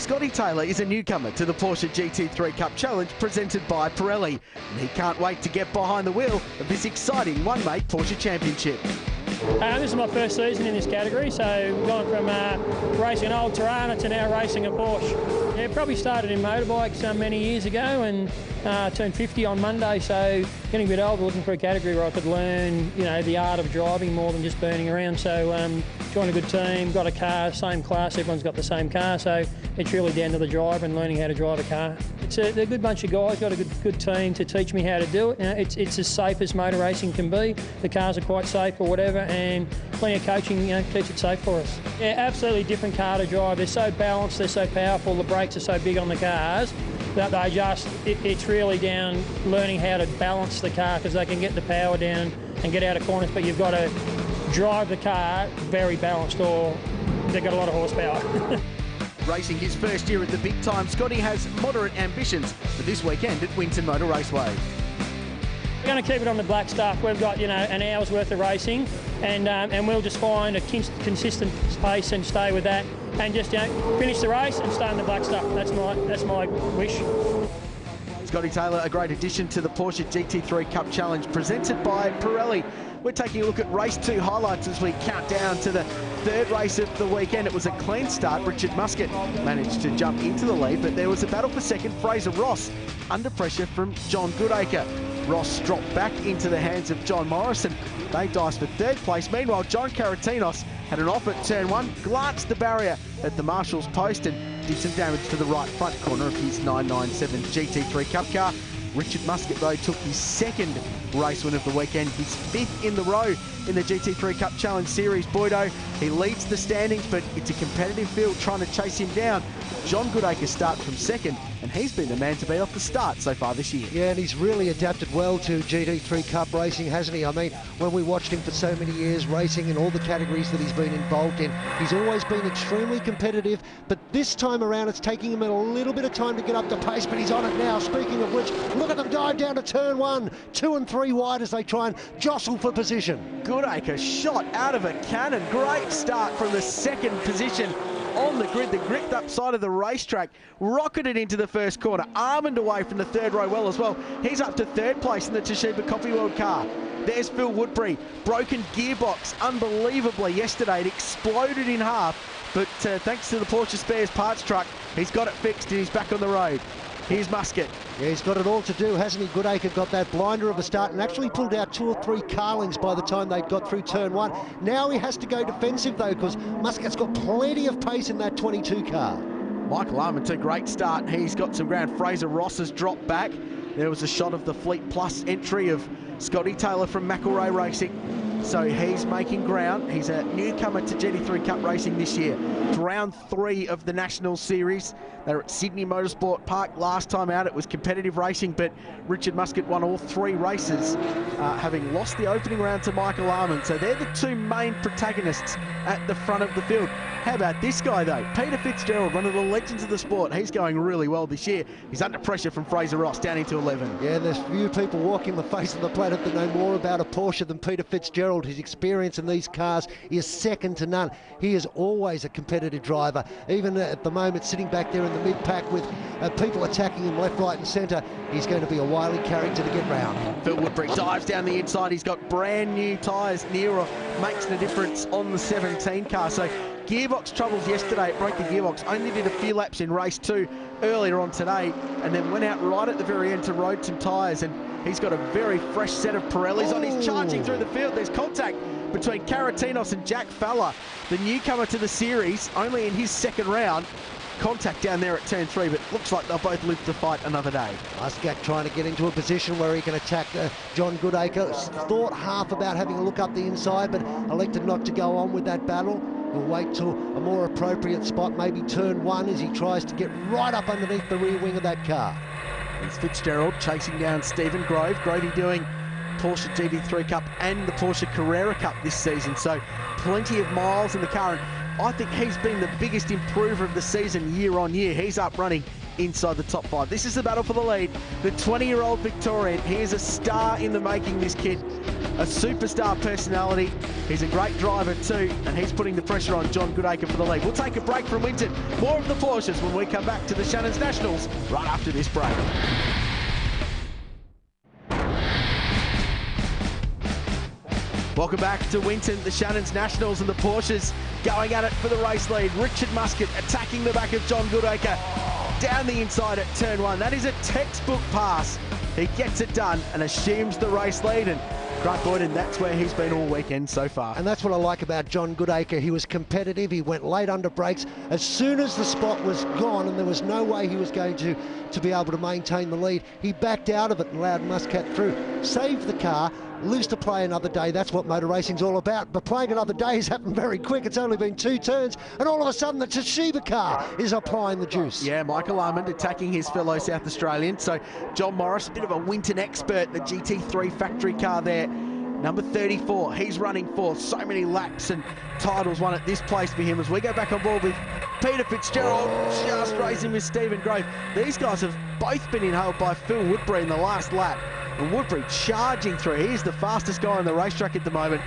Scotty Taylor is a newcomer to the Porsche GT3 Cup Challenge presented by Pirelli, and he can't wait to get behind the wheel of this exciting one-mate Porsche Championship. This is my first season in this category, so we've gone from racing an old Tirana to now racing a Porsche. Yeah, probably started in motorbikes many years ago and turned 50 on Monday, so getting a bit older, looking for a category where I could learn, you know, the art of driving more than just burning around. So joined a good team, got a car, same class, everyone's got the same car, so it's really down to the driver and learning how to drive a car. They're a good bunch of guys, got a good team to teach me how to do it. You know, it's as safe as motor racing can be. The cars are quite safe or whatever, and plenty of coaching, you know, keeps it safe for us. Yeah, absolutely different car to drive. They're so balanced, they're so powerful, the brakes are so big on the cars that they just, it's really down learning how to balance the car, because they can get the power down and get out of corners, but you've got to drive the car very balanced or they've got a lot of horsepower. Racing his first year at the big time, Scotty has moderate ambitions for this weekend at Winton Motor Raceway. We're going to keep it on the black stuff. We've got, you know, an hour's worth of racing, and we'll just find a consistent pace and stay with that, and just, you know, finish the race and stay on the black stuff. That's my wish. Scotty Taylor, a great addition to the Porsche GT3 Cup Challenge presented by Pirelli. We're taking a look at race 2 highlights as we count down to the third race of the weekend. It was a clean start. Richard Muscat managed to jump into the lead, but there was a battle for second. Fraser Ross under pressure from John Goodacre. Ross dropped back into the hands of John Morrison. They diced for third place. Meanwhile, John Caratinos had an off at turn 1, glanced the barrier at the Marshalls post and did some damage to the right front corner of his 997 GT3 Cup car. Richard Muscat, though, took his second race win of the weekend, his 5th in the row in the GT3 Cup Challenge Series. Boydo, he leads the standings, but it's a competitive field trying to chase him down. John Goodacre starts from second, and he's been the man to beat off the start so far this year. Yeah, and he's really adapted well to GT3 Cup racing, hasn't he? I mean, when we watched him for so many years racing in all the categories that he's been involved in, he's always been extremely competitive, but this time around it's taking him a little bit of time to get up to pace, but he's on it now. Speaking of which, look at them dive down to turn 1, 2 and 3 wide as they try and jostle for position. Goodacre shot out of a cannon. Great start from the second position on the grid, the gripped up side of the racetrack, rocketed into the first corner, almond away from the third row well as well. He's up to third place in the Toshiba Coffee World car. There's Phil Woodbury, broken gearbox unbelievably yesterday. It exploded in half, but thanks to the Porsche Spares parts truck, he's got it fixed and he's back on the road. Here's Muscat. Yeah, he's got it all to do, hasn't he? Goodacre got that blinder of a start and actually pulled out 2 or 3 carlings by the time they'd got through turn 1. Now he has to go defensive, though, because Muscat's got plenty of pace in that 22 car. Michael Armand, a great start. He's got some ground. Fraser Ross has dropped back. There was a shot of the Fleet Plus entry of Scotty Taylor from McElroy Racing. So he's making ground. He's a newcomer to GT3 Cup racing this year. It's round 3 of the National Series. They were at Sydney Motorsport Park last time out. It was competitive racing, but Richard Muscat won all 3 races, having lost the opening round to Michael Armand. So they're the 2 main protagonists at the front of the field. How about this guy, though? Peter Fitzgerald, one of the legends of the sport. He's going really well this year. He's under pressure from Fraser Ross, down into 11. Yeah, there's few people walking the face of the planet that know more about a Porsche than Peter Fitzgerald. His experience in these cars is second to none. He is always a competitive driver. Even at the moment, sitting back there in the mid-pack with people attacking him left, right and centre, he's going to be a wily character to get round. Phil Woodbury dives down the inside. He's got brand new tyres. Nero makes the difference on the 17 car. So gearbox troubles yesterday. It broke the gearbox. Only did a few laps in race 2 earlier on today, and then went out right at the very end to road some tyres. And he's got a very fresh set of Pirellis on. He's charging through the field. There's contact between Caratinos and Jack Fowler, the newcomer to the series, only in his second round. Contact down there at turn 3, but looks like they'll both live to fight another day. Muscat trying to get into a position where he can attack John Goodacre. Thought half about having a look up the inside, but elected not to go on with that battle. He'll wait till a more appropriate spot, maybe turn 1, as he tries to get right up underneath the rear wing of that car. It's Fitzgerald chasing down Stephen Grove. Grovey doing Porsche GT3 Cup and the Porsche Carrera Cup this season, so plenty of miles in the car. And I think he's been the biggest improver of the season year on year. He's up running inside the top 5. This is the battle for the lead. The 20-year-old Victorian, he is a star in the making, this kid. a superstar personality. He's a great driver too, and he's putting the pressure on John Goodacre for the lead. We'll take a break from Winton. More of the Porsches when we come back to the Shannon's Nationals right after this break. Welcome back to Winton, the Shannon's Nationals and the Porsches going at it for the race lead. Richard Muscat attacking the back of John Goodacre down the inside at turn 1. That is a textbook pass. He gets it done and assumes the race lead, and Grant Boyden, that's where he's been all weekend so far. And that's what I like about John Goodacre. He was competitive, he went late under brakes. As soon as the spot was gone and there was no way he was going to be able to maintain the lead, he backed out of it and allowed Muscat through. Saved the car, lives to play another day. That's what motor racing's all about. But playing another day has happened very quick. It's only been 2 turns, and all of a sudden the Toshiba car is applying the juice. Yeah, Michael Armand attacking his fellow South Australian. So John Morris, a bit of a Winton expert, the GT3 factory car there. Number 34, he's running fourth. So many laps and titles won at this place for him. As we go back on board with Peter Fitzgerald, just racing with Stephen Grove. These guys have both been inhaled by Phil Woodbury in the last lap. And Woodbury charging through. He's the fastest guy on the racetrack at the moment.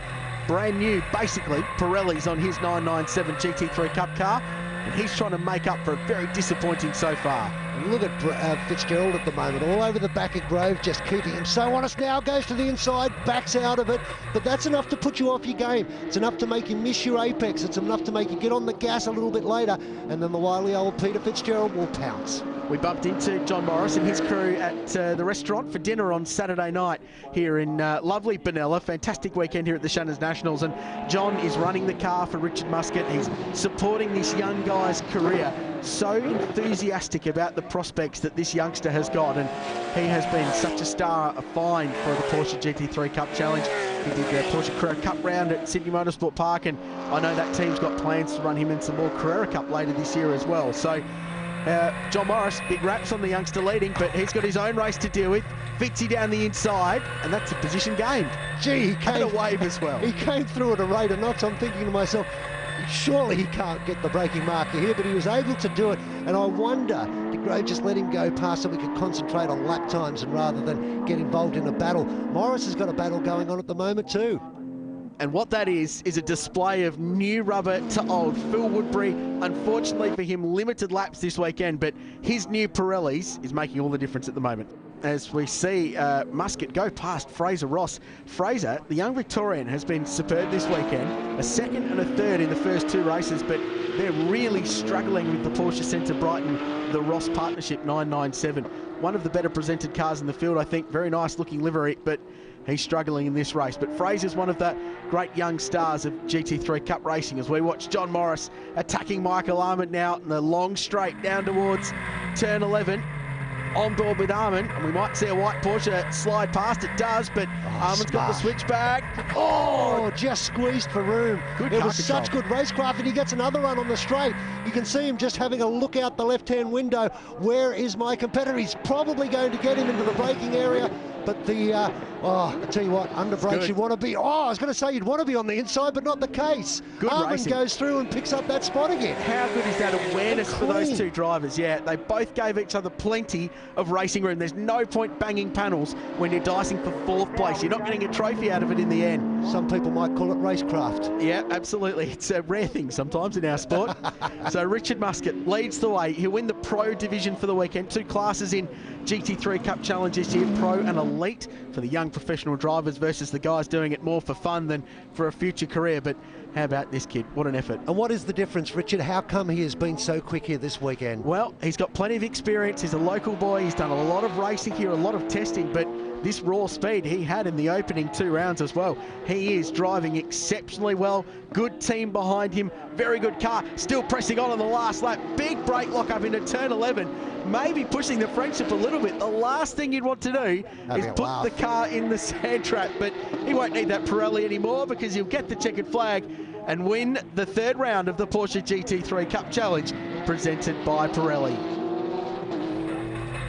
Brand new, basically, Pirelli's on his 997 GT3 Cup car. And he's trying to make up for a very disappointing so far. And look at Fitzgerald at the moment, all over the back of Grove, just keeping him so honest now, goes to the inside, backs out of it, but that's enough to put you off your game. It's enough to make you miss your apex. It's enough to make you get on the gas a little bit later, and then the wily old Peter Fitzgerald will pounce. We bumped into John Morris and his crew at the restaurant for dinner on Saturday night here in lovely Benalla. Fantastic weekend here at the Shannon's Nationals, and John is running the car for Richard Muscat. He's supporting this young guy's career. So enthusiastic about the prospects that this youngster has got, and he has been such a star, a find for the Porsche GT3 Cup Challenge. He did the Porsche Carrera Cup round at Sydney Motorsport Park, and I know that team's got plans to run him in some more Carrera Cup later this year as well. So John Morris, big raps on the youngster leading, but he's got his own race to deal with. Fitzy down the inside, and that's a position gained. Gee, he came a wave as well. He came through at a rate of knots. I'm thinking to myself, surely he can't get the braking marker here, but he was able to do it. And I wonder, did Grove just let him go past so we could concentrate on lap times and rather than get involved in a battle? Morris has got a battle going on at the moment too. And what that is a display of new rubber to old. Phil Woodbury, unfortunately for him, limited laps this weekend, but his new Pirellis is making all the difference at the moment. As we see Muscat go past Fraser Ross. Fraser, the young Victorian, has been superb this weekend. A second and a third in the first 2 races, but they're really struggling with the Porsche Centre Brighton, the Ross Partnership 997. One of the better presented cars in the field, I think. Very nice looking livery, but he's struggling in this race. But Fraser's one of the great young stars of GT3 Cup racing, as we watch John Morris attacking Michael Armand now in the long straight down towards turn 11. On board with Armand, and we might see a white Porsche slide past. It does, but Armand's got the switchback. Oh, just squeezed for room. Good it car was control. such good racecraft, and he gets another run on the straight. You can see him just having a look out the left-hand window. Where is my competitor? He's probably going to get him into the braking area. But the, I tell you what, under brakes you want to be, I was going to say you'd want to be on the inside, but not the case. Good Armand racing. Goes through and picks up that spot again. How good is that awareness for those two drivers? Yeah, they both gave each other plenty of racing room. There's no point banging panels when you're dicing for 4th place. You're not getting a trophy out of it in the end. Some people might call it racecraft. Yeah, absolutely. It's a rare thing sometimes in our sport. So Richard Muscat leads the way. He'll win the Pro division for the weekend. 2 classes in GT3 Cup Challenge this year, Pro and Elite, for the young professional drivers versus the guys doing it more for fun than for a future career. But how about this kid? What an effort. And what is the difference, Richard? How come he has been so quick here this weekend? Well, he's got plenty of experience. He's a local boy. He's done a lot of racing here, a lot of testing, but this raw speed he had in the opening 2 rounds as well. He is driving exceptionally well. Good team behind him. Very good car. Still pressing on the last lap. Big brake lock up into turn 11. Maybe pushing the friendship a little bit. The last thing you'd want to do is put the car in the sand trap, but he won't need that Pirelli anymore because he'll get the checkered flag and win the 3rd round of the Porsche GT3 Cup Challenge presented by Pirelli.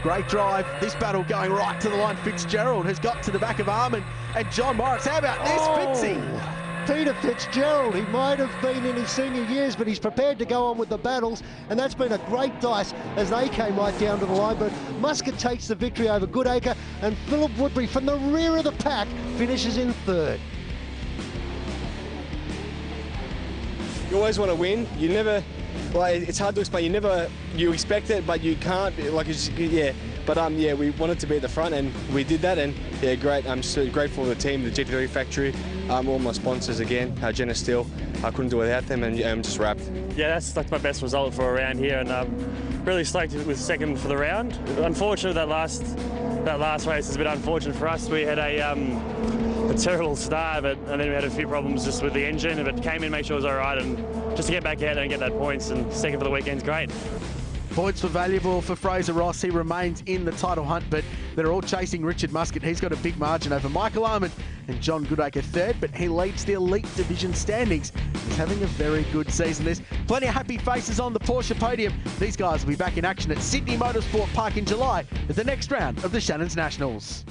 Great drive. This battle going right to the line. Fitzgerald has got to the back of Armand and John Morris. How about this, Fitzy? Peter Fitzgerald. He might have been in his senior years, but he's prepared to go on with the battles, and that's been a great dice as they came right down to the line. But Muscat takes the victory over Goodacre, and Philip Woodbury from the rear of the pack finishes in third. You always want to win. You never, well, it's hard to explain. You expect it, but you can't. Like, yeah. But yeah, we wanted to be at the front, and we did that. And yeah, great. I'm so grateful for the team, the GT3 factory, all my sponsors again, Jenna Steel. I couldn't do it without them, and I'm just wrapped. Yeah, that's my best result for a round here, and I'm really stoked with second for the round. Unfortunately, that last race is a bit unfortunate for us. We had a terrible start, and then we had a few problems just with the engine, but came in, make sure it was all right, and just to get back out and get that points, and second for the weekend's great. Points were valuable for Fraser Ross. He remains in the title hunt, but they're all chasing Richard Muscat. He's got a big margin over Michael Armand and John Goodacre third, but he leads the elite division standings. He's having a very good season. There's plenty of happy faces on the Porsche podium. These guys will be back in action at Sydney Motorsport Park in July at the next round of the Shannon's Nationals.